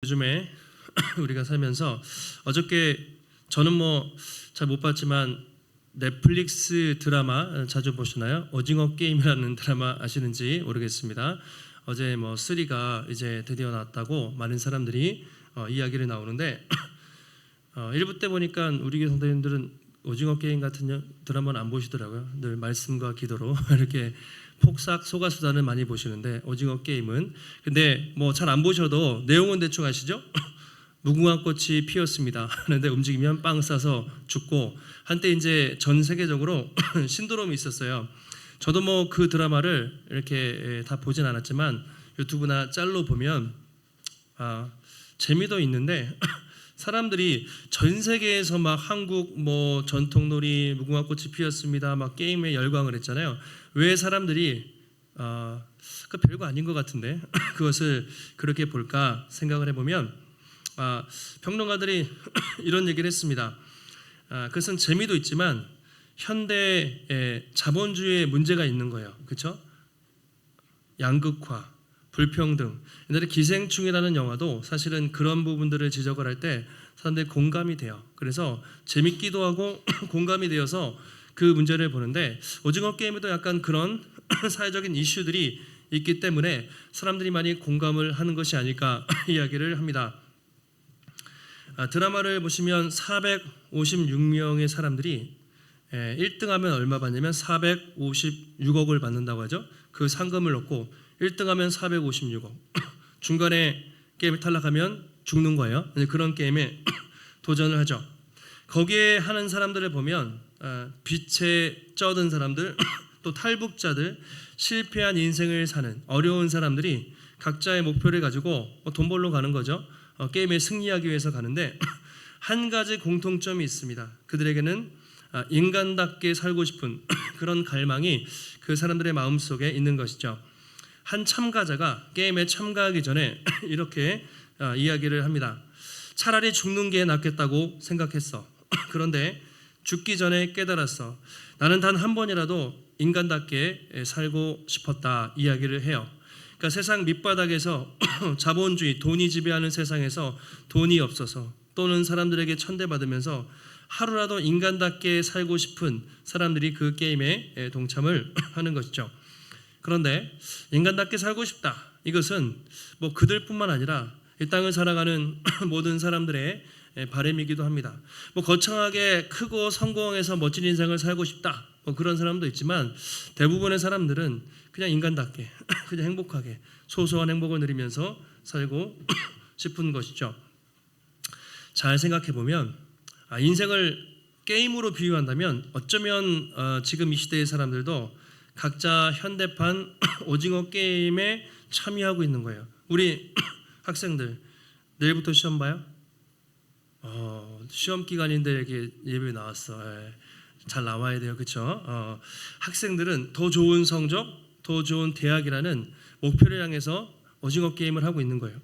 요즘에 우리가 살면서 어저께 저는 잘 못 봤지만 넷플릭스 드라마 자주 보시나요? 오징어 게임이라는 드라마 아시는지 모르겠습니다. 어제 3가 이제 드디어 나왔다고 많은 사람들이 이야기를 나오는데 1부 때 보니까 우리 교회 성도님들은 오징어 게임 같은 드라마는 안 보시더라고요. 늘 말씀과 기도로 이렇게 폭삭 소가수다는 많이 보시는데 오징어 게임은 근데 잘 안 보셔도 내용은 대충 아시죠? 무궁화 꽃이 피었습니다. 그런데 움직이면 빵 싸서 죽고 한때 이제 전 세계적으로 신드롬이 있었어요. 저도 그 드라마를 이렇게 다 보진 않았지만 유튜브나 짤로 보면 재미도 있는데 사람들이 전 세계에서 한국 전통놀이 무궁화 꽃이 피었습니다 게임에 열광을 했잖아요. 왜 사람들이 그 별거 아닌 것 같은데 그것을 그렇게 볼까 생각을 해보면 평론가들이 이런 얘기를 했습니다. 그것은 재미도 있지만 현대의 자본주의에 문제가 있는 거예요. 그렇죠? 양극화, 불평등. 옛날에 기생충이라는 영화도 사실은 그런 부분들을 지적을 할 때 사람들이 공감이 돼요. 그래서 재밌기도 하고 공감이 되어서 그 문제를 보는데 오징어 게임에도 약간 그런 사회적인 이슈들이 있기 때문에 사람들이 많이 공감을 하는 것이 아닐까 이야기를 합니다. 드라마를 보시면 456명의 사람들이 1등하면 얼마 받냐면 456억을 받는다고 하죠. 그 상금을 넣고 1등하면 456억. 중간에 게임을 탈락하면 죽는 거예요. 그런 게임에 도전을 하죠. 거기에 하는 사람들을 보면 빛에 쩌든 사람들, 또 탈북자들, 실패한 인생을 사는 어려운 사람들이 각자의 목표를 가지고 돈 벌러 가는 거죠. 게임에 승리하기 위해서 가는데 한 가지 공통점이 있습니다. 그들에게는 인간답게 살고 싶은 그런 갈망이 그 사람들의 마음속에 있는 것이죠. 한 참가자가 게임에 참가하기 전에 이렇게 이야기를 합니다. 차라리 죽는 게 낫겠다고 생각했어. 그런데 죽기 전에 깨달았어. 나는 단 한 번이라도 인간답게 살고 싶었다 이야기를 해요. 그러니까 세상 밑바닥에서 자본주의, 돈이 지배하는 세상에서 돈이 없어서 또는 사람들에게 천대받으면서 하루라도 인간답게 살고 싶은 사람들이 그 게임에 동참을 하는 것이죠. 그런데 인간답게 살고 싶다. 이것은 그들뿐만 아니라 이 땅을 살아가는 모든 사람들의 바람이기도 합니다. 거창하게 크고 성공해서 멋진 인생을 살고 싶다. 그런 사람도 있지만 대부분의 사람들은 그냥 인간답게 그냥 행복하게 소소한 행복을 누리면서 살고 싶은 것이죠. 잘 생각해 보면 인생을 게임으로 비유한다면 어쩌면 지금 이 시대의 사람들도 각자 현대판 오징어 게임에 참여하고 있는 거예요. 우리 학생들 내일부터 시험 봐요? 시험 기간인데 이렇게 예배 나왔어. 잘 나와야 돼요. 그렇죠? 학생들은 더 좋은 성적, 더 좋은 대학이라는 목표를 향해서 오징어 게임을 하고 있는 거예요.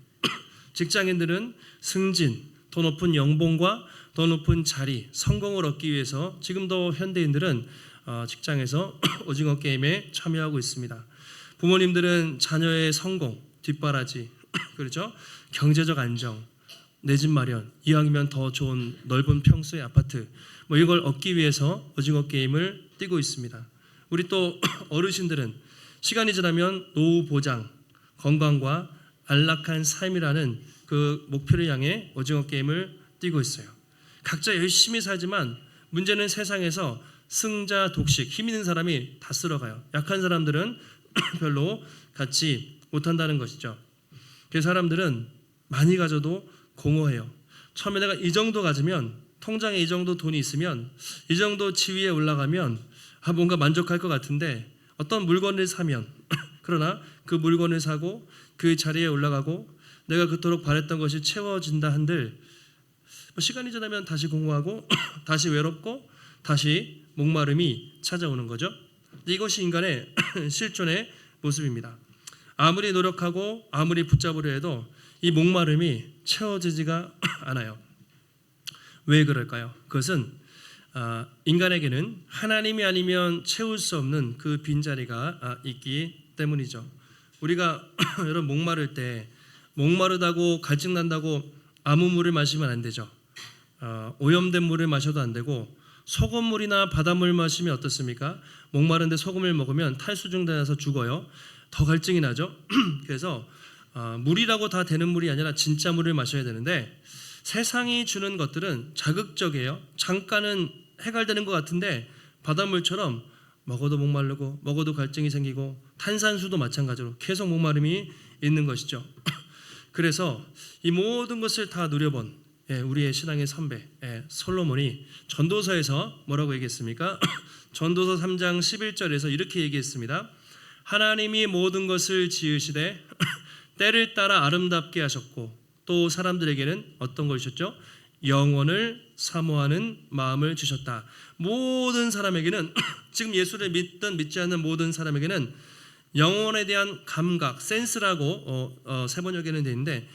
직장인들은 승진, 더 높은 연봉과 더 높은 자리, 성공을 얻기 위해서 지금도 현대인들은 직장에서 오징어 게임에 참여하고 있습니다. 부모님들은 자녀의 성공, 뒷바라지, 그렇죠? 경제적 안정, 내 집 마련, 이왕이면 더 좋은 넓은 평수의 아파트, 이걸 얻기 위해서 오징어 게임을 뛰고 있습니다. 우리 또 어르신들은 시간이 지나면 노후 보장, 건강과 안락한 삶이라는 그 목표를 향해 오징어 게임을 뛰고 있어요. 각자 열심히 살지만 문제는 세상에서 승자 독식, 힘 있는 사람이 다 쓸어가요. 약한 사람들은 별로 갖지 못한다는 것이죠. 그 사람들은 많이 가져도 공허해요. 처음에 내가 이 정도 가지면, 통장에 이 정도 돈이 있으면, 이 정도 지위에 올라가면 뭔가 만족할 것 같은데 어떤 물건을 사면 그러나 그 물건을 사고 그 자리에 올라가고 내가 그토록 바랬던 것이 채워진다 한들 시간이 지나면 다시 공허하고 다시 외롭고 다시 목마름이 찾아오는 거죠. 이것이 인간의 실존의 모습입니다. 아무리 노력하고 아무리 붙잡으려 해도 이 목마름이 채워지지가 않아요. 왜 그럴까요? 그것은 인간에게는 하나님이 아니면 채울 수 없는 그 빈자리가 있기 때문이죠. 우리가 여러분 목마를 때 목마르다고 갈증 난다고 아무 물을 마시면 안 되죠. 오염된 물을 마셔도 안 되고 소금물이나 바닷물 마시면 어떻습니까? 목마른데 소금을 먹으면 탈수증돼서 죽어요. 더 갈증이 나죠. 그래서 물이라고 다 되는 물이 아니라 진짜 물을 마셔야 되는데 세상이 주는 것들은 자극적이에요. 잠깐은 해결되는 것 같은데 바닷물처럼 먹어도 목마르고 먹어도 갈증이 생기고 탄산수도 마찬가지로 계속 목마름이 있는 것이죠. 그래서 이 모든 것을 다 누려본 우리의 신앙의 선배 솔로몬이 전도서에서 뭐라고 얘기했습니까? 전도서 3장 11절에서 이렇게 얘기했습니다. 하나님이 모든 것을 지으시되 때를 따라 아름답게 하셨고 또 사람들에게는 어떤 걸 주셨죠? 영원을 사모하는 마음을 주셨다. 모든 사람에게는 지금 예수를 믿든 믿지 않는 모든 사람에게는 영혼에 대한 감각, 센스라고 세번역에는 되는데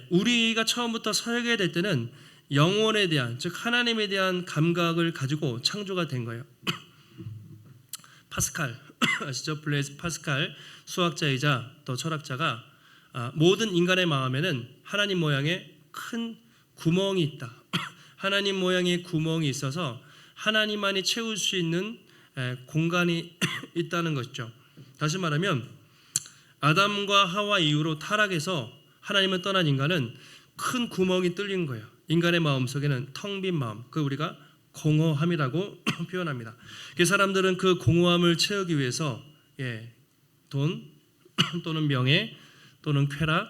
우리가 처음부터 살게 될 때는 영혼에 대한, 즉 하나님에 대한 감각을 가지고 창조가 된 거예요. 파스칼 아시죠? 블레이즈 파스칼 수학자이자 또 철학자가 모든 인간의 마음에는 하나님 모양의 큰 구멍이 있다. 하나님 모양의 구멍이 있어서 하나님만이 채울 수 있는 공간이 있다는 것이죠. 다시 말하면 아담과 하와 이후로 타락해서 하나님을 떠난 인간은 큰 구멍이 뚫린 거예요. 인간의 마음속에는 텅 빈 마음, 그 우리가 공허함이라고 표현합니다. 그 사람들은 그 공허함을 채우기 위해서 돈 또는 명예 또는 쾌락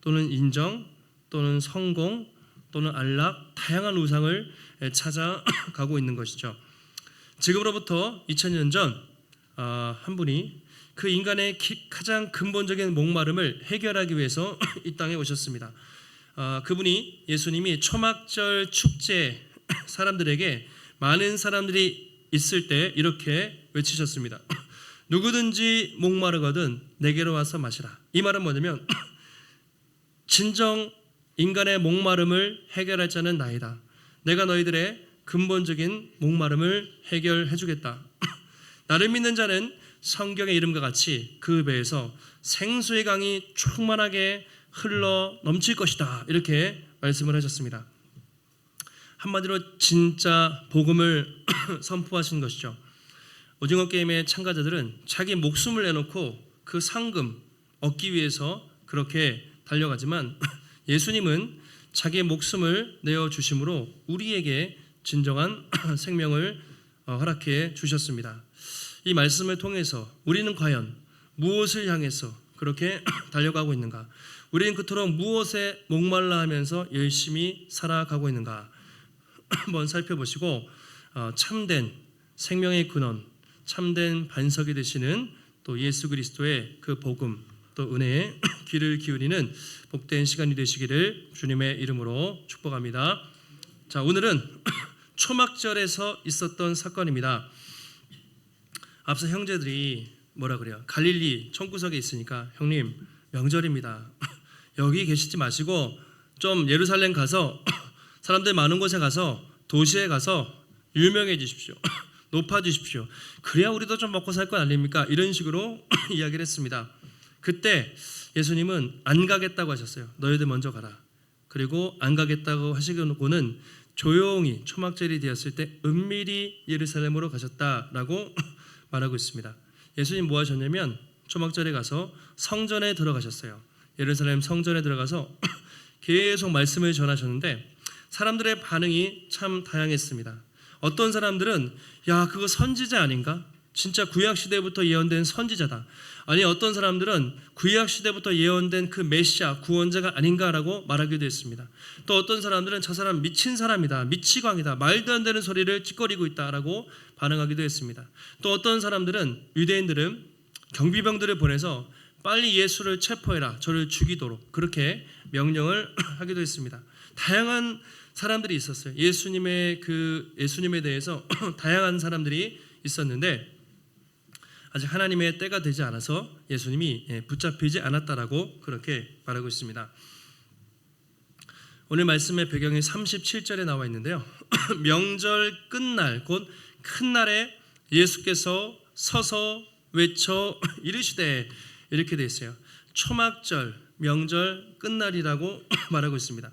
또는 인정 또는 성공 또는 안락, 다양한 우상을 찾아가고 있는 것이죠. 지금으로부터 2000년 전 한 분이 그 인간의 가장 근본적인 목마름을 해결하기 위해서 이 땅에 오셨습니다. 그분이 예수님이 초막절 축제 사람들에게 많은 사람들이 있을 때 이렇게 외치셨습니다. 누구든지 목마르거든 내게로 와서 마시라. 이 말은 뭐냐면 진정 인간의 목마름을 해결할 자는 나이다. 내가 너희들의 근본적인 목마름을 해결해 주겠다. 나를 믿는 자는 성경의 이름과 같이 그 배에서 생수의 강이 충만하게 흘러 넘칠 것이다. 이렇게 말씀을 하셨습니다. 한마디로 진짜 복음을 선포하신 것이죠. 오징어 게임의 참가자들은 자기 목숨을 내놓고 그 상금 얻기 위해서 그렇게 달려가지만 예수님은 자기의 목숨을 내어주심으로 우리에게 진정한 생명을 허락해 주셨습니다. 이 말씀을 통해서 우리는 과연 무엇을 향해서 그렇게 달려가고 있는가? 우리는 그토록 무엇에 목말라 하면서 열심히 살아가고 있는가? 한번 살펴보시고 참된 생명의 근원, 참된 반석이 되시는 또 예수 그리스도의 그 복음 또 은혜에 귀를 기울이는 복된 시간이 되시기를 주님의 이름으로 축복합니다. 자, 오늘은 초막절에서 있었던 사건입니다. 앞서 형제들이 뭐라 그래요? 갈릴리 총구석에 있으니까 형님 명절입니다. 여기 계시지 마시고 좀 예루살렘 가서 사람들 많은 곳에 가서 도시에 가서 유명해지십시오. 높아지십시오. 그래야 우리도 좀 먹고 살 거 아닙니까? 이런 식으로 이야기를 했습니다. 그때 예수님은 안 가겠다고 하셨어요. 너희들 먼저 가라. 그리고 안 가겠다고 하시고는 조용히 초막절이 되었을 때 은밀히 예루살렘으로 가셨다라고 말하고 있습니다. 예수님 뭐 하셨냐면 초막절에 가서 성전에 들어가셨어요. 예루살렘 성전에 들어가서 계속 말씀을 전하셨는데 사람들의 반응이 참 다양했습니다. 어떤 사람들은 야 그거 선지자 아닌가? 진짜 구약시대부터 예언된 선지자다. 아니 어떤 사람들은 구약시대부터 예언된 그 메시아 구원자가 아닌가라고 말하기도 했습니다. 또 어떤 사람들은 저 사람 미친 사람이다. 미치광이다. 말도 안 되는 소리를 찌꺼리고 있다라고 반응하기도 했습니다. 또 어떤 사람들은 유대인들은 경비병들을 보내서 빨리 예수를 체포해라. 저를 죽이도록 그렇게 명령을 하기도 했습니다. 다양한 사람들이 있었어요. 예수님에 대해서 다양한 사람들이 있었는데 아직 하나님의 때가 되지 않아서 예수님이 붙잡히지 않았다라고 그렇게 말하고 있습니다. 오늘 말씀의 배경이 37절에 나와 있는데요. 명절 끝날 곧 큰 날에 예수께서 서서 외쳐 이르시되 이렇게 돼 있어요. 초막절, 명절 끝날이라고 말하고 있습니다.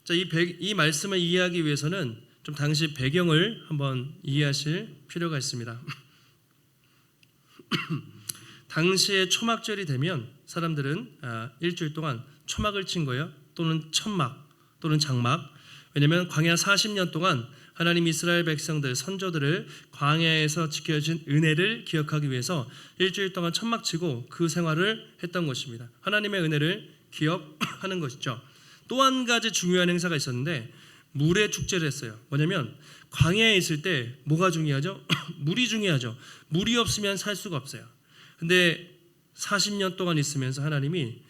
자, 이 말씀을 이해하기 위해서는 좀 당시 배경을 한번 이해하실 필요가 있습니다. 당시에 초막절이 되면 사람들은 일주일 동안 초막을 친 거예요. 또는 천막 또는 장막. 왜냐하면 광야 40년 동안 하나님 이스라엘 백성들 선조들을 광야에서 지켜준 은혜를 기억하기 위해서 일주일 동안 천막 치고 그 생활을 했던 것입니다. 하나님의 은혜를 기억하는 것이죠. 또 한 가지 중요한 행사가 있었는데 물의 축제를 했어요. 뭐냐면 광야에 있을 때 뭐가 중요하죠? 물이 중요하죠. 물이 없으면 살 수가 없어요. 근데 40년 동안 있으면서 하나님이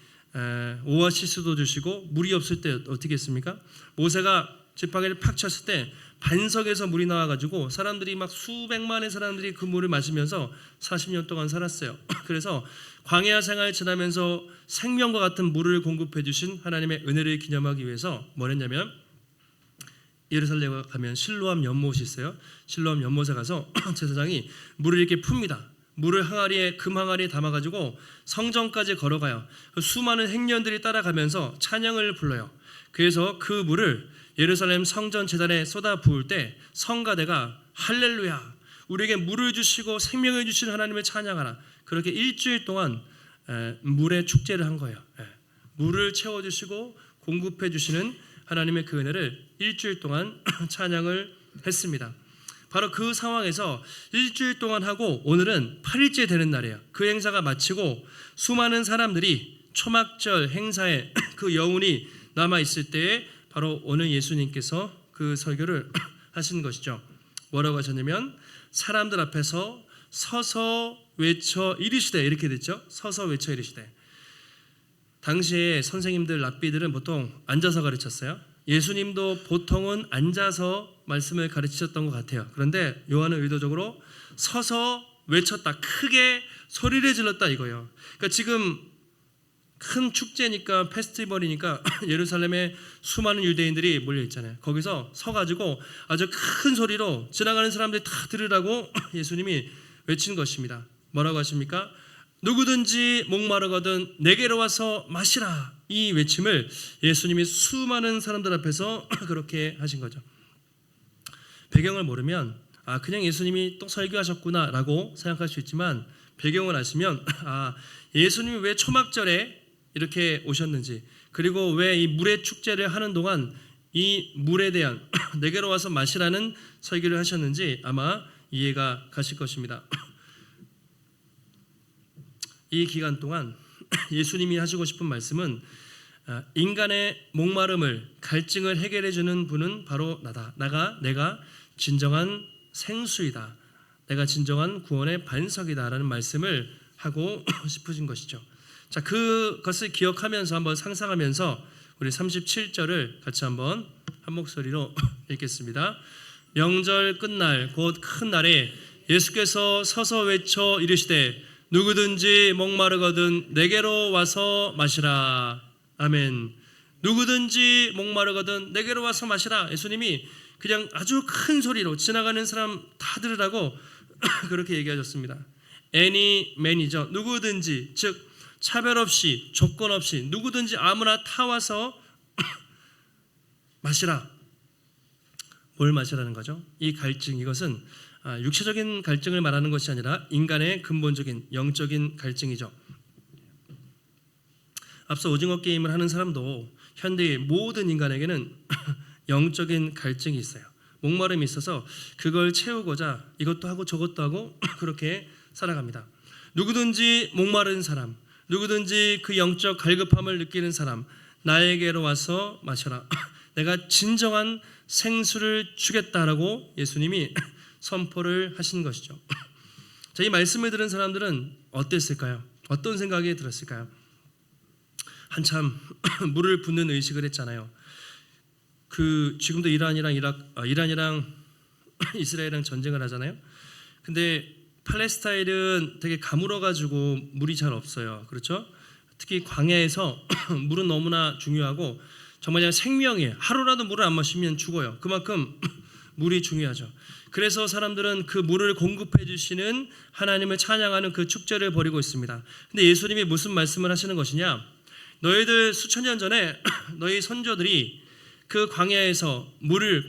오아시스도 주시고 물이 없을 때 어떻게 했습니까? 모세가 지팡이를 팍 쳤을 때 반석에서 물이 나와가지고 사람들이 막 수백만의 사람들이 그 물을 마시면서 40년 동안 살았어요. 그래서 광야 생활을 지나면서 생명과 같은 물을 공급해 주신 하나님의 은혜를 기념하기 위해서 뭘 했냐면 예루살렘에 가면 실로암 연못이 있어요. 실로암 연못에 가서 제사장이 물을 이렇게 풉니다. 물을 항아리에 금 항아리에 담아가지고 성전까지 걸어가요. 수많은 행년들이 따라가면서 찬양을 불러요. 그래서 그 물을 예루살렘 성전 제단에 쏟아 부을 때 성가대가 할렐루야 우리에게 물을 주시고 생명을 주시는 하나님을 찬양하라. 그렇게 일주일 동안 물의 축제를 한 거예요. 물을 채워주시고 공급해 주시는 하나님의 그 은혜를 일주일 동안 찬양을 했습니다. 바로 그 상황에서 일주일 동안 하고 오늘은 8일째 되는 날이에요. 그 행사가 마치고 수많은 사람들이 초막절 행사에 그 여운이 남아있을 때에 바로 오늘 예수님께서 그 설교를 하신 것이죠. 뭐라고 하셨냐면 사람들 앞에서 서서 외쳐 이르시되 이렇게 됐죠. 서서 외쳐 이르시되. 당시에 선생님들 랍비들은 보통 앉아서 가르쳤어요. 예수님도 보통은 앉아서 말씀을 가르치셨던 것 같아요. 그런데 요한은 의도적으로 서서 외쳤다. 크게 소리를 질렀다 이거예요. 그러니까 지금 큰 축제니까 페스티벌이니까 예루살렘에 수많은 유대인들이 몰려 있잖아요. 거기서 서가지고 아주 큰 소리로 지나가는 사람들이 다 들으라고 예수님이 외친 것입니다. 뭐라고 하십니까? 누구든지 목마르거든 내게로 와서 마시라. 이 외침을 예수님이 수많은 사람들 앞에서 그렇게 하신 거죠. 배경을 모르면 그냥 예수님이 또 설교하셨구나라고 생각할 수 있지만 배경을 아시면 예수님이 왜 초막절에 이렇게 오셨는지 그리고 왜 이 물의 축제를 하는 동안 이 물에 대한 내게로 와서 마시라는 설교를 하셨는지 아마 이해가 가실 것입니다. 이 기간 동안 예수님이 하시고 싶은 말씀은 인간의 목마름을 갈증을 해결해 주는 분은 바로 나다. 내가 진정한 생수이다. 내가 진정한 구원의 반석이다 라는 말씀을 하고 싶으신 것이죠. 자, 그것을 기억하면서 한번 상상하면서 우리 37절을 같이 한번 한 목소리로 읽겠습니다. 명절 끝날 곧 큰 날에 예수께서 서서 외쳐 이르시되 누구든지 목마르거든 내게로 와서 마시라. 아멘. 누구든지 목마르거든 내게로 와서 마시라. 예수님이 그냥 아주 큰 소리로 지나가는 사람 다 들으라고 그렇게 얘기하셨습니다. any man이죠. 누구든지 즉 차별 없이 조건 없이 누구든지 아무나 타와서 마시라. 뭘 마시라는 거죠? 이 갈증 이것은 육체적인 갈증을 말하는 것이 아니라 인간의 근본적인 영적인 갈증이죠. 앞서 오징어 게임을 하는 사람도 현대의 모든 인간에게는 영적인 갈증이 있어요. 목마름이 있어서 그걸 채우고자 이것도 하고 저것도 하고 그렇게 살아갑니다. 누구든지 목마른 사람, 누구든지 그 영적 갈급함을 느끼는 사람 나에게로 와서 마셔라. 내가 진정한 생수를 주겠다라고 예수님이 선포를 하신 것이죠. 자, 이 말씀을 들은 사람들은 어땠을까요? 어떤 생각이 들었을까요? 한참 물을 붓는 의식을 했잖아요. 지금도 이란이랑 이스라엘이랑 전쟁을 하잖아요. 근데 팔레스타인은 되게 가물어가지고 물이 잘 없어요. 그렇죠? 특히 광야에서 물은 너무나 중요하고 정말 그냥 생명이에요. 하루라도 물을 안 마시면 죽어요. 그만큼 물이 중요하죠. 그래서 사람들은 그 물을 공급해 주시는 하나님을 찬양하는 그 축제를 벌이고 있습니다. 근데 예수님이 무슨 말씀을 하시는 것이냐? 너희들 수천 년 전에 너희 선조들이 그 광야에서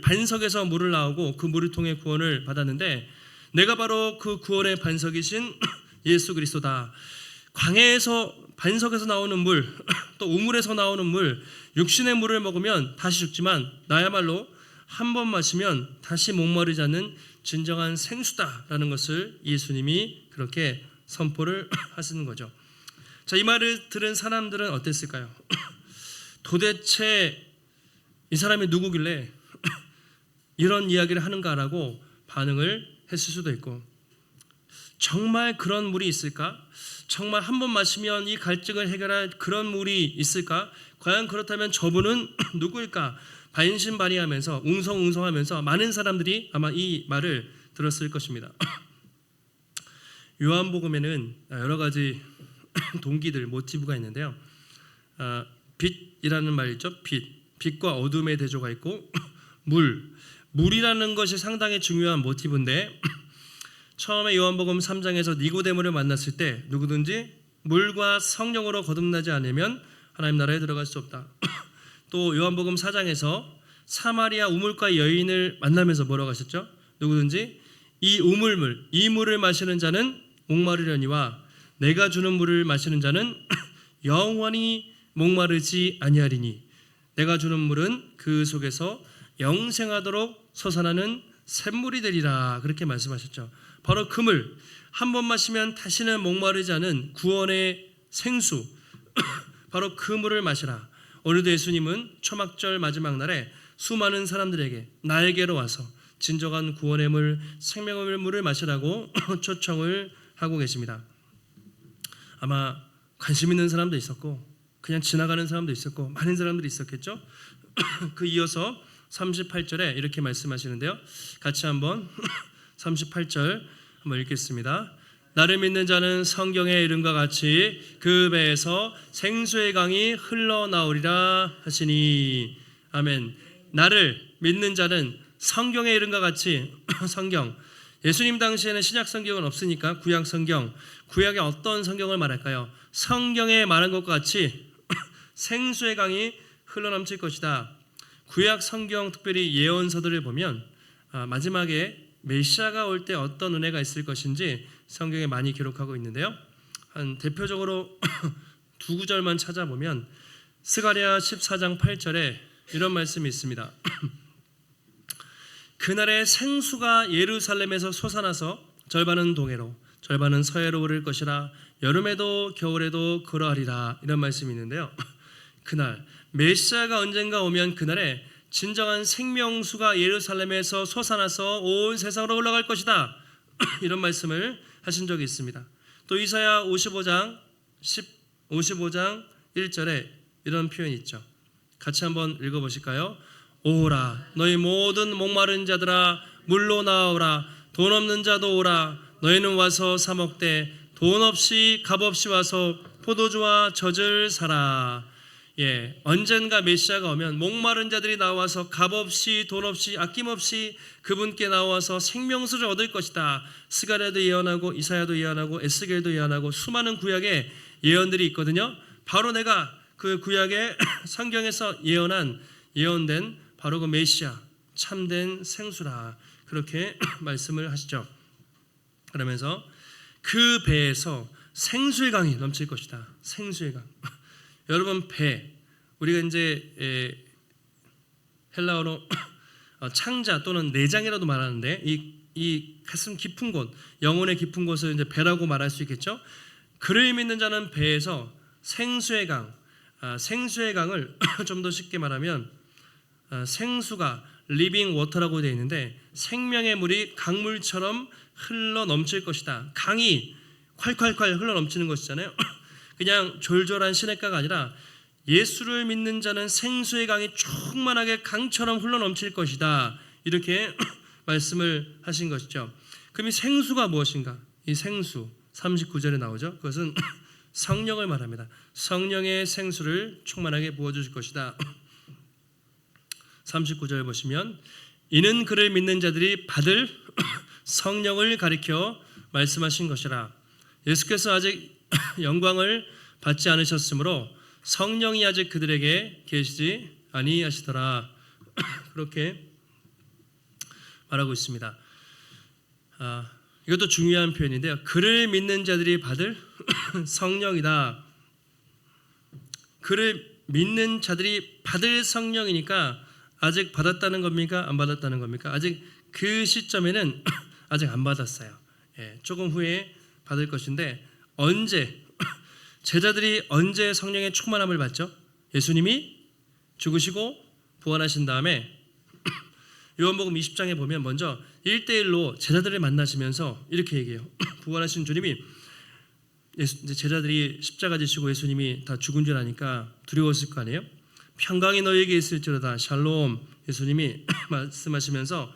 반석에서 물을 나오고 그 물을 통해 구원을 받았는데 내가 바로 그 구원의 반석이신 예수 그리스도다. 광야에서 반석에서 나오는 물, 또 우물에서 나오는 물, 육신의 물을 먹으면 다시 죽지만 나야말로 한 번 마시면 다시 목마르지 않는 진정한 생수다라는 것을 예수님이 그렇게 선포를 하시는 거죠. 자, 이 말을 들은 사람들은 어땠을까요? 도대체 이 사람이 누구길래 이런 이야기를 하는가라고 반응을 했을 수도 있고, 정말 그런 물이 있을까? 정말 한 번 마시면 이 갈증을 해결할 그런 물이 있을까? 과연 그렇다면 저분은 누구일까? 반신반의하면서 웅성웅성하면서 많은 사람들이 아마 이 말을 들었을 것입니다. 요한복음에는 여러 가지 동기들, 모티브가 있는데요. 빛이라는 말 있죠. 빛과 어둠의 대조가 있고 물이라는 것이 상당히 중요한 모티브인데 처음에 요한복음 3장에서 니고데모를 만났을 때 누구든지 물과 성령으로 거듭나지 않으면 하나님 나라에 들어갈 수 없다. 또 요한복음 4장에서 사마리아 우물가 여인을 만나면서 뭐라고 하셨죠? 누구든지 이 우물물, 이 물을 마시는 자는 목마르려니와 내가 주는 물을 마시는 자는 영원히 목마르지 아니하리니 내가 주는 물은 그 속에서 영생하도록 솟아나는 샘물이 되리라. 그렇게 말씀하셨죠. 바로 그 물, 한 번 마시면 다시는 목마르지 않은 구원의 생수, 바로 그 물을 마시라. 오늘도 예수님은 초막절 마지막 날에 수많은 사람들에게 나에게로 와서 진정한 구원의 물, 생명의 물을 마시라고 초청을 하고 계십니다. 아마 관심 있는 사람도 있었고 그냥 지나가는 사람도 있었고 많은 사람들이 있었겠죠. 그 이어서 38절에 이렇게 말씀하시는데요. 같이 한번 38절 한번 읽겠습니다. 나를 믿는 자는 성경의 이름과 같이 그 배에서 생수의 강이 흘러나오리라 하시니. 아멘. 나를 믿는 자는 성경의 이름과 같이 성경, 예수님 당시에는 신약 성경은 없으니까 구약 성경, 구약의 어떤 성경을 말할까요? 성경에 말한 것과 같이 생수의 강이 흘러넘칠 것이다. 구약 성경 특별히 예언서들을 보면 마지막에 메시아가 올 때 어떤 은혜가 있을 것인지 성경에 많이 기록하고 있는데요. 한 대표적으로 두 구절만 찾아보면 스가랴 14장 8절에 이런 말씀이 있습니다. 그날에 생수가 예루살렘에서 솟아나서 절반은 동해로 절반은 서해로 흐를 것이라 여름에도 겨울에도 그러하리라. 이런 말씀이 있는데요. 그날 메시아가 언젠가 오면 그날에 진정한 생명수가 예루살렘에서 솟아나서 온 세상으로 올라갈 것이다. 이런 말씀을 하신 적이 있습니다. 또 이사야 55장 1절에 이런 표현이 있죠. 같이 한번 읽어보실까요? 오라 너희 모든 목마른 자들아 물로 나오라. 돈 없는 자도 오라. 너희는 와서 사 먹되 돈 없이 값 없이 와서 포도주와 젖을 사라. 예, 언젠가 메시아가 오면 목마른 자들이 나와서 값 없이 돈 없이 아낌없이 그분께 나와서 생명수를 얻을 것이다. 스가랴도 예언하고 이사야도 예언하고 에스겔도 예언하고 수많은 구약의 예언들이 있거든요. 바로 내가 그 구약의 성경에서 예언된 바로 그 메시아 참된 생수라. 그렇게 말씀을 하시죠. 그러면서 그 배에서 생수의 강이 넘칠 것이다. 생수의 강. 여러분 배, 우리가 이제 헬라어로 창자 또는 내장이라도 말하는데 이 가슴 깊은 곳, 영혼의 깊은 곳을 이제 배라고 말할 수 있겠죠. 그를 믿는 자는 배에서 생수의 강, 생수의 강을 좀 더 쉽게 말하면 생수가 리빙 워터라고 되어 있는데 생명의 물이 강물처럼 흘러 넘칠 것이다. 강이 콸콸콸 흘러 넘치는 것이잖아요. 그냥 졸졸한 시냇가가 아니라 예수를 믿는 자는 생수의 강이 충만하게 강처럼 흘러넘칠 것이다. 이렇게 말씀을 하신 것이죠. 그럼 이 생수가 무엇인가? 이 생수 39절에 나오죠. 그것은 성령을 말합니다. 성령의 생수를 충만하게 부어주실 것이다. 39절 보시면 이는 그를 믿는 자들이 받을 성령을 가리켜 말씀하신 것이라. 예수께서 아직 영광을 받지 않으셨으므로 성령이 아직 그들에게 계시지 아니하시더라. 그렇게 말하고 있습니다. 이것도 중요한 표현인데요. 그를 믿는 자들이 받을 성령이다. 그를 믿는 자들이 받을 성령이니까 아직 받았다는 겁니까? 안 받았다는 겁니까? 아직 그 시점에는 아직 안 받았어요. 조금 후에 받을 것인데 언제 제자들이 언제 성령의 충만함을 받죠? 예수님이 죽으시고 부활하신 다음에 요한복음 20장에 보면 먼저 1대1로 제자들을 만나시면서 이렇게 얘기해요. 부활하신 주님이 이제 제자들이 십자가 지시고 예수님이 다 죽은 줄 아니까 두려웠을 거 아니에요. 평강이 너희에게 있을지로다 샬롬. 예수님이 말씀하시면서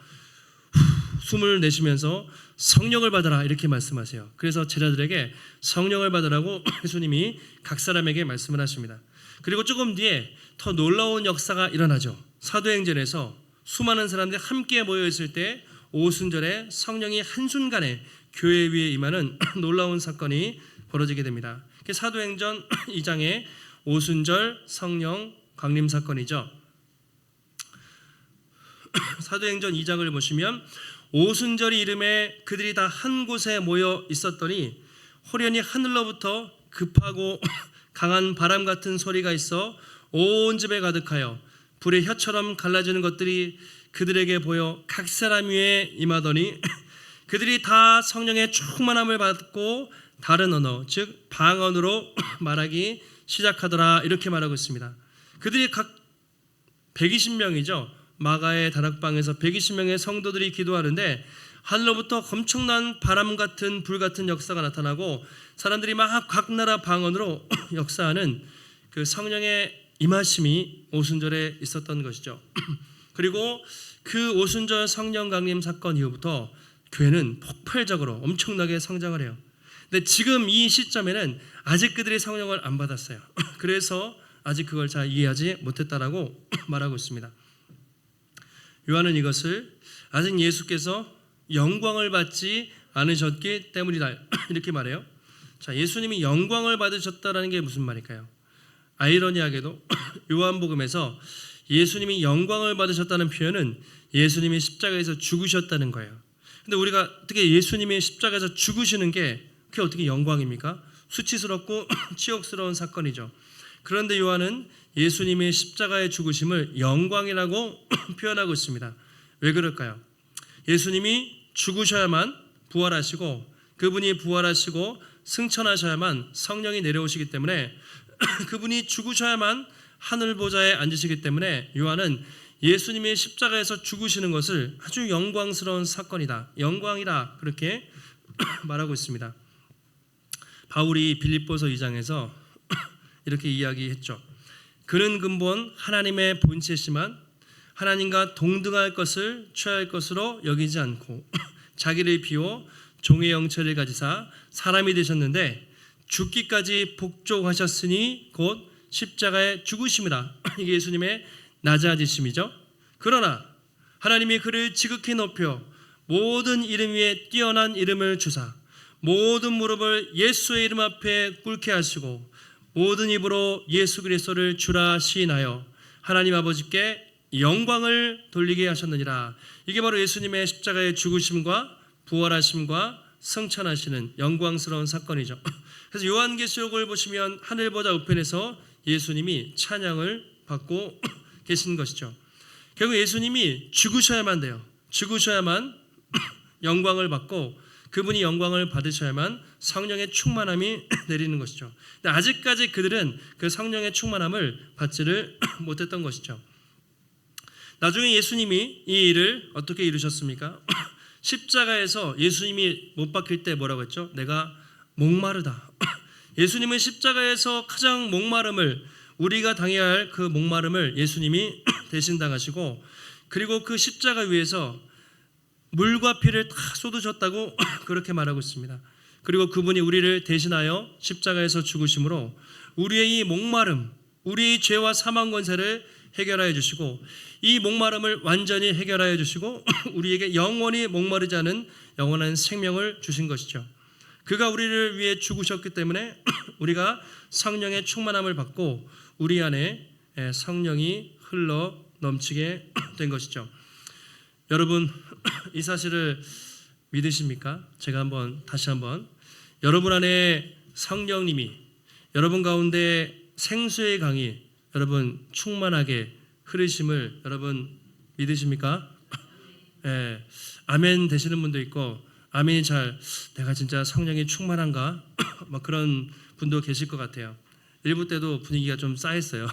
숨을 내쉬면서 성령을 받아라 이렇게 말씀하세요. 그래서 제자들에게 성령을 받으라고 예수님이 각 사람에게 말씀을 하십니다. 그리고 조금 뒤에 더 놀라운 역사가 일어나죠. 사도행전에서 수많은 사람들이 함께 모여 있을 때 오순절에 성령이 한순간에 교회 위에 임하는 놀라운 사건이 벌어지게 됩니다. 사도행전 2장의 오순절 성령 강림 사건이죠. 사도행전 2장을 보시면 오순절이 이름에 그들이 다 한 곳에 모여 있었더니 호련히 하늘로부터 급하고 강한 바람 같은 소리가 있어 온 집에 가득하여 불의 혀처럼 갈라지는 것들이 그들에게 보여 각 사람 위에 임하더니 그들이 다 성령의 충만함을 받고 다른 언어 즉 방언으로 말하기 시작하더라 이렇게 말하고 있습니다. 그들이 각 120명이죠. 마가의 다락방에서 120명의 성도들이 기도하는데 하늘로부터 엄청난 바람 같은 불 같은 역사가 나타나고 사람들이 막 각 나라 방언으로 역사하는 그 성령의 임하심이 오순절에 있었던 것이죠. 그리고 그 오순절 성령 강림 사건 이후부터 교회는 폭발적으로 엄청나게 성장을 해요. 근데 지금 이 시점에는 아직 그들이 성령을 안 받았어요. 그래서 아직 그걸 잘 이해하지 못했다라고 말하고 있습니다. 요한은 이것을 아직 예수께서 영광을 받지 않으셨기 때문이다 이렇게 말해요. 자, 예수님이 영광을 받으셨다라는 게 무슨 말일까요? 아이러니하게도 요한복음에서 예수님이 영광을 받으셨다는 표현은 예수님이 십자가에서 죽으셨다는 거예요. 근데 우리가 어떻게 예수님이 십자가에서 죽으시는 게 그게 어떻게 영광입니까? 수치스럽고 치욕스러운 사건이죠. 그런데 요한은 예수님의 십자가의 죽으심을 영광이라고 표현하고 있습니다. 왜 그럴까요? 예수님이 죽으셔야만 부활하시고 그분이 부활하시고 승천하셔야만 성령이 내려오시기 때문에 그분이 죽으셔야만 하늘 보좌에 앉으시기 때문에 요한은 예수님의 십자가에서 죽으시는 것을 아주 영광스러운 사건이다. 영광이다. 그렇게 말하고 있습니다. 바울이 빌립보서 2장에서 이렇게 이야기했죠. 그는 근본 하나님의 본체시만 하나님과 동등할 것을 취할 것으로 여기지 않고 자기를 비워 종의 형체를 가지사 사람이 되셨는데 죽기까지 복종하셨으니 곧 십자가에 죽으심이라. 이게 예수님의 낮아지심이죠. 그러나 하나님이 그를 지극히 높여 모든 이름 위에 뛰어난 이름을 주사 모든 무릎을 예수의 이름 앞에 꿇게 하시고 모든 입으로 예수 그리스도를 주라 시인하여 하나님 아버지께 영광을 돌리게 하셨느니라. 이게 바로 예수님의 십자가의 죽으심과 부활하심과 승천하시는 영광스러운 사건이죠. 그래서 요한계시록을 보시면 하늘 보좌 우편에서 예수님이 찬양을 받고 계신 것이죠. 결국 예수님이 죽으셔야만 돼요. 죽으셔야만 영광을 받고 그분이 영광을 받으셔야만 성령의 충만함이 내리는 것이죠. 근데 아직까지 그들은 그 성령의 충만함을 받지를 못했던 것이죠. 나중에 예수님이 이 일을 어떻게 이루셨습니까? 십자가에서 예수님이 못 박힐 때 뭐라고 했죠? 내가 목마르다. 예수님은 십자가에서 가장 목마름을 우리가 당해야 할 그 목마름을 예수님이 대신 당하시고 그리고 그 십자가 위에서 물과 피를 다 쏟으셨다고 그렇게 말하고 있습니다. 그리고 그분이 우리를 대신하여 십자가에서 죽으심으로 우리의 이 목마름, 우리의 죄와 사망 권세를 해결하여 주시고 이 목마름을 완전히 해결하여 주시고 우리에게 영원히 목마르지 않은 영원한 생명을 주신 것이죠. 그가 우리를 위해 죽으셨기 때문에 우리가 성령의 충만함을 받고 우리 안에 성령이 흘러 넘치게 된 것이죠. 여러분 이 사실을 믿으십니까? 제가 다시 한번 여러분 안에 성령님이 여러분 가운데 생수의 강이 여러분 충만하게 흐르심을 여러분 믿으십니까? 예, 아멘 되시는 분도 있고 아멘이 내가 진짜 성령이 충만한가? 막 그런 분도 계실 것 같아요. 일부 때도 분위기가 좀 쌓였어요.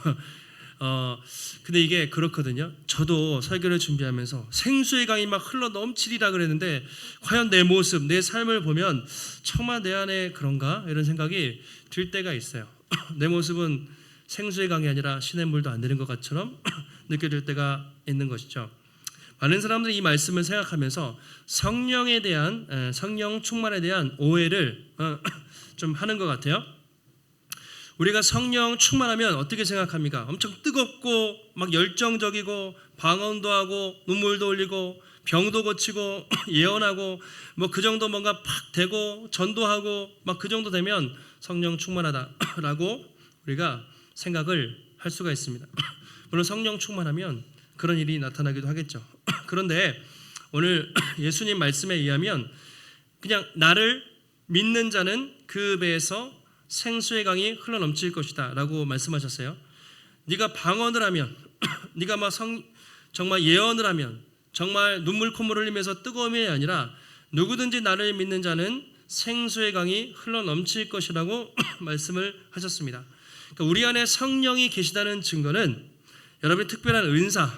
근데 이게 그렇거든요. 저도 설교를 준비하면서 생수의 강이 막 흘러 넘치리라 그랬는데 과연 내 모습, 내 삶을 보면 정말 내 안에 그런가? 이런 생각이 들 때가 있어요. 내 모습은 생수의 강이 아니라 시냇물도 안 되는 것 같처럼 느껴질 때가 있는 것이죠. 많은 사람들이 이 말씀을 생각하면서 성령에 대한 성령 충만에 대한 오해를 좀 하는 것 같아요. 우리가 성령 충만하면 어떻게 생각합니까? 엄청 뜨겁고 막 열정적이고 방언도 하고 눈물도 흘리고 병도 고치고 예언하고 뭐 그 정도 뭔가 팍 되고 전도하고 막 그 정도 되면 성령 충만하다라고 우리가 생각을 할 수가 있습니다. 물론 성령 충만하면 그런 일이 나타나기도 하겠죠. 그런데 오늘 예수님 말씀에 의하면 그냥 나를 믿는 자는 그 배에서 생수의 강이 흘러넘칠 것이다 라고 말씀하셨어요. 네가 방언을 하면 네가 막 정말 예언을 하면 정말 눈물 콧물 흘리면서 뜨거움이 아니라 누구든지 나를 믿는 자는 생수의 강이 흘러넘칠 것이라고 말씀을 하셨습니다. 그러니까 우리 안에 성령이 계시다는 증거는 여러분의 특별한 은사,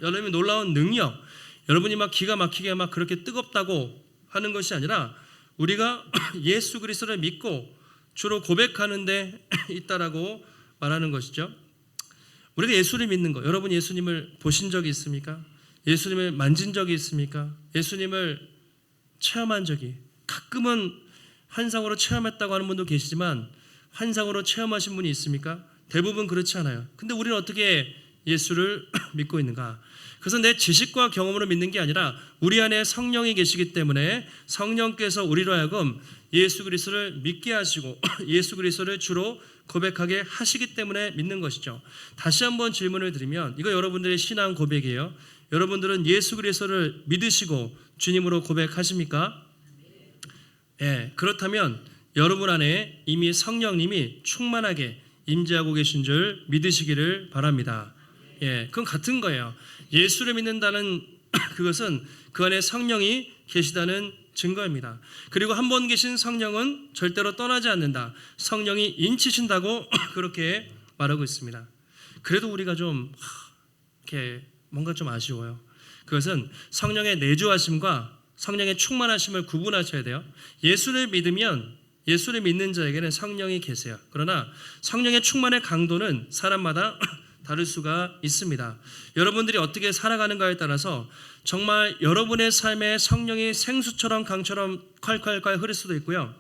여러분의 놀라운 능력, 여러분이 막 기가 막히게 막 그렇게 뜨겁다고 하는 것이 아니라 우리가 예수 그리스도를 믿고 주로 고백하는 데 있다라고 말하는 것이죠. 우리가 예수를 믿는 것, 여러분 예수님을 보신 적이 있습니까? 예수님을 만진 적이 있습니까? 예수님을 체험한 적이, 가끔은 환상으로 체험했다고 하는 분도 계시지만 환상으로 체험하신 분이 있습니까? 대부분 그렇지 않아요. 근데 우리는 어떻게 예수를 믿고 있는가? 그래서 내 지식과 경험으로 믿는 게 아니라 우리 안에 성령이 계시기 때문에 성령께서 우리로 하여금 예수 그리스도를 믿게 하시고 예수 그리스도를 주로 고백하게 하시기 때문에 믿는 것이죠. 다시 한번 질문을 드리면 이거 여러분들의 신앙 고백이에요. 여러분들은 예수 그리스도를 믿으시고 주님으로 고백하십니까? 예, 그렇다면 여러분 안에 이미 성령님이 충만하게 임재하고 계신 줄 믿으시기를 바랍니다. 예, 그건 같은 거예요. 예수를 믿는다는 그것은 그 안에 성령이 계시다는 증거입니다. 그리고 한 번 계신 성령은 절대로 떠나지 않는다. 성령이 인치신다고 그렇게 말하고 있습니다. 그래도 우리가 좀 이렇게 뭔가 좀 아쉬워요. 그것은 성령의 내주하심과 성령의 충만하심을 구분하셔야 돼요. 예수를 믿으면 예수를 믿는 자에게는 성령이 계세요. 그러나 성령의 충만의 강도는 사람마다 다를 수가 있습니다. 여러분들이 어떻게 살아가는가에 따라서 정말 여러분의 삶에 성령이 생수처럼 강처럼 콸콸콸 흐를 수도 있고요.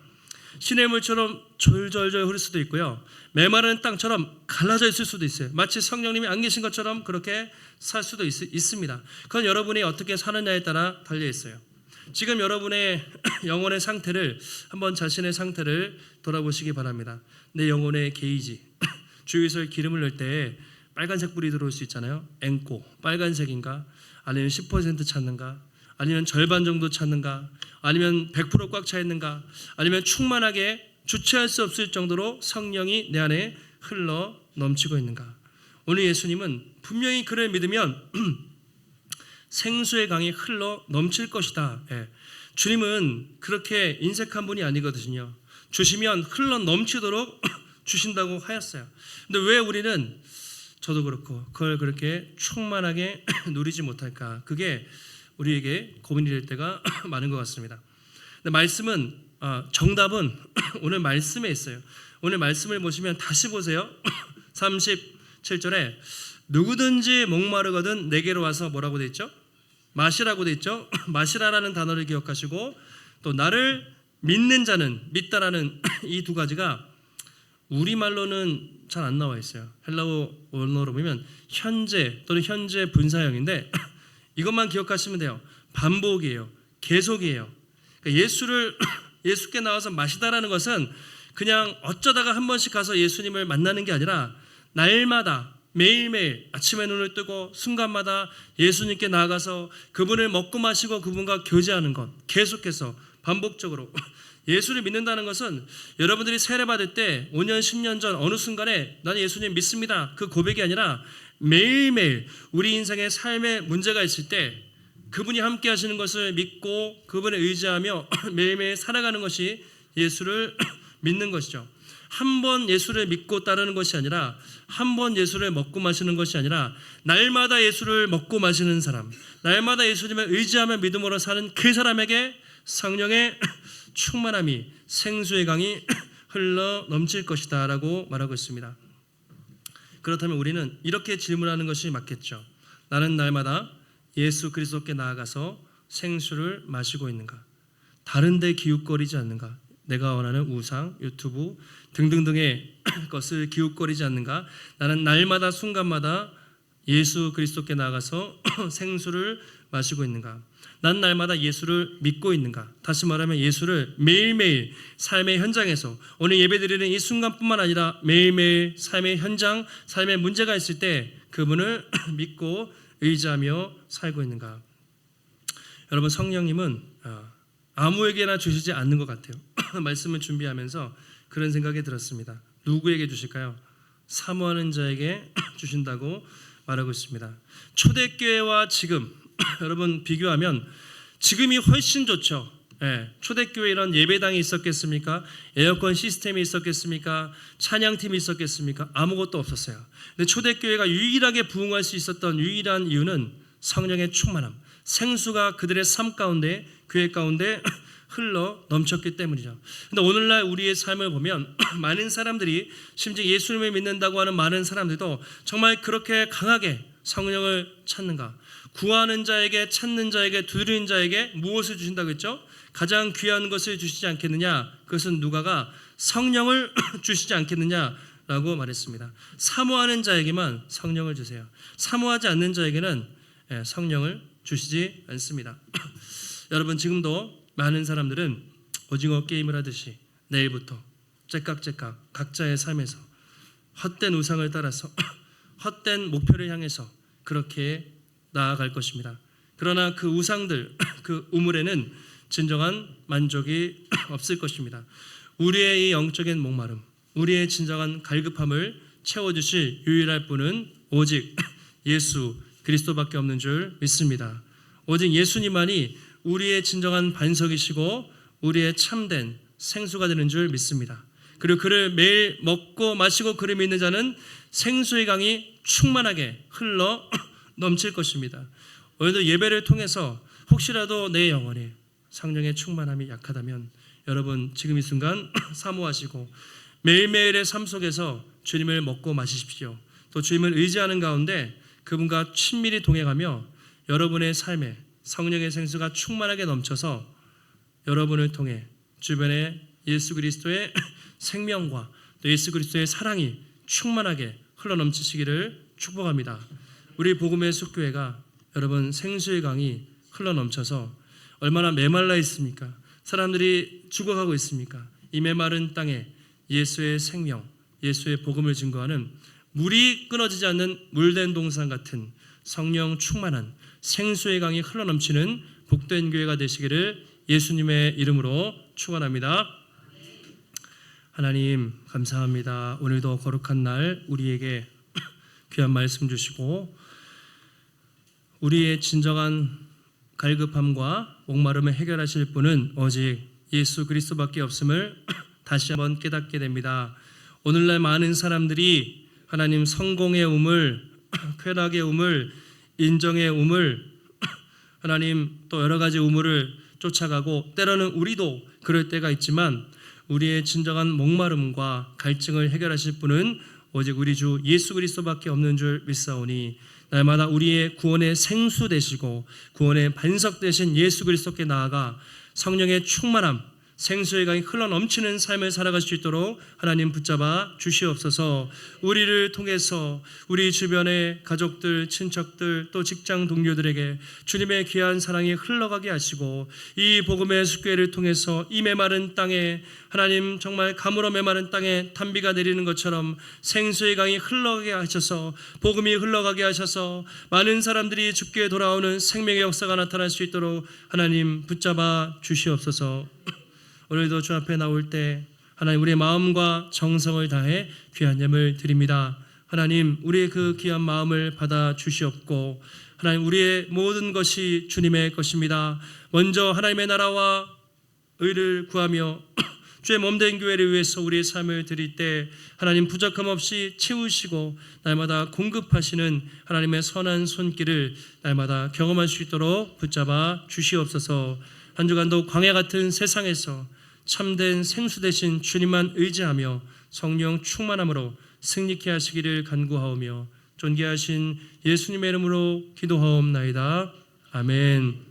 시냇물처럼 졸졸졸 흐를 수도 있고요. 메마른 땅처럼 갈라져 있을 수도 있어요. 마치 성령님이 안 계신 것처럼 그렇게 살 수도 있습니다. 그건 여러분이 어떻게 사느냐에 따라 달려 있어요. 지금 여러분의 영혼의 상태를 한번 자신의 상태를 돌아보시기 바랍니다. 내 영혼의 게이지, 주유소에 기름을 넣을 때 빨간색 불이 들어올 수 있잖아요. 앵꼬, 빨간색인가? 아니면 10% 찼는가? 아니면 절반 정도 찼는가? 아니면 100% 꽉 차 있는가? 아니면 충만하게 주체할 수 없을 정도로 성령이 내 안에 흘러 넘치고 있는가? 오늘 예수님은 분명히 그를 믿으면 생수의 강이 흘러 넘칠 것이다. 예. 주님은 그렇게 인색한 분이 아니거든요. 주시면 흘러 넘치도록 주신다고 하였어요. 근데 왜 우리는 저도 그렇고 그걸 그렇게 충만하게 누리지 못할까? 그게 우리에게 고민이 될 때가 많은 것 같습니다. 근데 말씀은 정답은 오늘 말씀에 있어요. 오늘 말씀을 보시면 다시 보세요. 37절에 누구든지 목마르거든 내게로 와서 뭐라고 돼 있죠? 마시라고 돼 있죠. 마시라라는 단어를 기억하시고 또 나를 믿는 자는 믿다라는 이 두 가지가 우리말로는 잘 안 나와 있어요. 헬라어 원어로 보면 현재 또는 현재 분사형인데 이것만 기억하시면 돼요. 반복이에요. 계속이에요. 그러니까 예수께 나와서 마시다라는 것은 그냥 어쩌다가 한 번씩 가서 예수님을 만나는 게 아니라 날마다 매일매일 아침에 눈을 뜨고 순간마다 예수님께 나아가서 그분을 먹고 마시고 그분과 교제하는 것, 계속해서 반복적으로. 예수를 믿는다는 것은 여러분들이 세례받을 때 5년 10년 전 어느 순간에 나는 예수님 믿습니다 그 고백이 아니라 매일매일 우리 인생의 삶에 문제가 있을 때 그분이 함께 하시는 것을 믿고 그분을 의지하며 매일매일 살아가는 것이 예수를 믿는 것이죠. 한 번 예수를 믿고 따르는 것이 아니라 한 번 예수를 먹고 마시는 것이 아니라 날마다 예수를 먹고 마시는 사람, 날마다 예수님을 의지하며 믿음으로 사는 그 사람에게 성령의 충만함이 생수의 강이 흘러 넘칠 것이다 라고 말하고 있습니다. 그렇다면 우리는 이렇게 질문하는 것이 맞겠죠. 나는 날마다 예수 그리스도께 나아가서 생수를 마시고 있는가? 다른 데 기웃거리지 않는가? 내가 원하는 우상, 유튜브 등등등의 것을 기웃거리지 않는가? 나는 날마다 순간마다 예수 그리스도께 나아가서 생수를 마시고 있는가? 난 날마다 예수를 믿고 있는가? 다시 말하면 예수를 매일매일 삶의 현장에서 오늘 예배드리는 이 순간뿐만 아니라 매일매일 삶의 현장, 삶의 문제가 있을 때 그분을 믿고 의지하며 살고 있는가? 여러분, 성령님은 아무에게나 주시지 않는 것 같아요. 말씀을 준비하면서 그런 생각이 들었습니다. 누구에게 주실까요? 사모하는 자에게 주신다고 말하고 있습니다. 초대교회와 지금 여러분 비교하면 지금이 훨씬 좋죠. 초대교회 이런 예배당이 있었겠습니까? 에어컨 시스템이 있었겠습니까? 찬양팀이 있었겠습니까? 아무것도 없었어요. 근데 초대교회가 유일하게 부흥할 수 있었던 유일한 이유는 성령의 충만함, 생수가 그들의 삶 가운데, 교회 가운데 흘러 넘쳤기 때문이죠. 근데 오늘날 우리의 삶을 보면 많은 사람들이, 심지어 예수님을 믿는다고 하는 많은 사람들도 정말 그렇게 강하게 성령을 찾는가? 구하는 자에게, 찾는 자에게, 두드리는 자에게 무엇을 주신다고 했죠? 가장 귀한 것을 주시지 않겠느냐? 그것은 누가가 성령을 주시지 않겠느냐라고 말했습니다. 사모하는 자에게만 성령을 주세요. 사모하지 않는 자에게는 성령을 주시지 않습니다. 여러분, 지금도 많은 사람들은 오징어 게임을 하듯이 내일부터 째깍째깍 각자의 삶에서 헛된 우상을 따라서 헛된 목표를 향해서 그렇게 나아갈 것입니다. 그러나 그 우상들, 그 우물에는 진정한 만족이 없을 것입니다. 우리의 이 영적인 목마름, 우리의 진정한 갈급함을 채워주실 유일할 분은 오직 예수 그리스도밖에 없는 줄 믿습니다. 오직 예수님만이 우리의 진정한 반석이시고 우리의 참된 생수가 되는 줄 믿습니다. 그리고 그를 매일 먹고 마시고 그를 믿는 자는 생수의 강이 충만하게 흘러 넘칠 것입니다. 오늘도 예배를 통해서 혹시라도 내 영혼에 성령의 충만함이 약하다면 여러분 지금 이 순간 사모하시고 매일매일의 삶 속에서 주님을 먹고 마시십시오. 또 주님을 의지하는 가운데 그분과 친밀히 동행하며 여러분의 삶에 성령의 생수가 충만하게 넘쳐서 여러분을 통해 주변에 예수 그리스도의 생명과 또 예수 그리스도의 사랑이 충만하게 흘러넘치시기를 축복합니다. 우리 복음의 숲교회가 여러분 생수의 강이 흘러넘쳐서 얼마나 메말라 있습니까? 사람들이 죽어가고 있습니까? 이 메마른 땅에 예수의 생명, 예수의 복음을 증거하는 물이 끊어지지 않는 물된 동산 같은 성령 충만한 생수의 강이 흘러넘치는 복된 교회가 되시기를 예수님의 이름으로 축원합니다. 하나님 감사합니다. 오늘도 거룩한 날 우리에게 귀한 말씀 주시고 우리의 진정한 갈급함과 목마름을 해결하실 분은 오직 예수 그리스도밖에 없음을 다시 한번 깨닫게 됩니다. 오늘날 많은 사람들이 하나님 성공의 우물, 쾌락의 우물, 인정의 우물, 하나님 또 여러 가지 우물을 쫓아가고 때로는 우리도 그럴 때가 있지만 우리의 진정한 목마름과 갈증을 해결하실 분은 오직 우리 주 예수 그리스도밖에 없는 줄 믿사오니 날마다 우리의 구원의 생수 되시고 구원의 반석 되신 예수 그리스도께 나아가 성령의 충만함, 생수의 강이 흘러 넘치는 삶을 살아갈 수 있도록 하나님 붙잡아 주시옵소서. 우리를 통해서 우리 주변의 가족들, 친척들, 또 직장 동료들에게 주님의 귀한 사랑이 흘러가게 하시고 이 복음의 숫궤를 통해서 이 메마른 땅에 하나님 정말 가물어 메마른 땅에 단비가 내리는 것처럼 생수의 강이 흘러가게 하셔서 복음이 흘러가게 하셔서 많은 사람들이 주께 돌아오는 생명의 역사가 나타날 수 있도록 하나님 붙잡아 주시옵소서. 오늘도 주 앞에 나올 때 하나님 우리의 마음과 정성을 다해 귀한 예물 드립니다. 하나님 우리의 그 귀한 마음을 받아 주시옵고 하나님 우리의 모든 것이 주님의 것입니다. 먼저 하나님의 나라와 의를 구하며 주의 몸된 교회를 위해서 우리의 삶을 드릴 때 하나님 부족함 없이 채우시고 날마다 공급하시는 하나님의 선한 손길을 날마다 경험할 수 있도록 붙잡아 주시옵소서. 한 주간도 광야 같은 세상에서 참된 생수 되신 주님만 의지하며 성령 충만함으로 승리케 하시기를 간구하오며 존귀하신 예수님의 이름으로 기도하옵나이다. 아멘.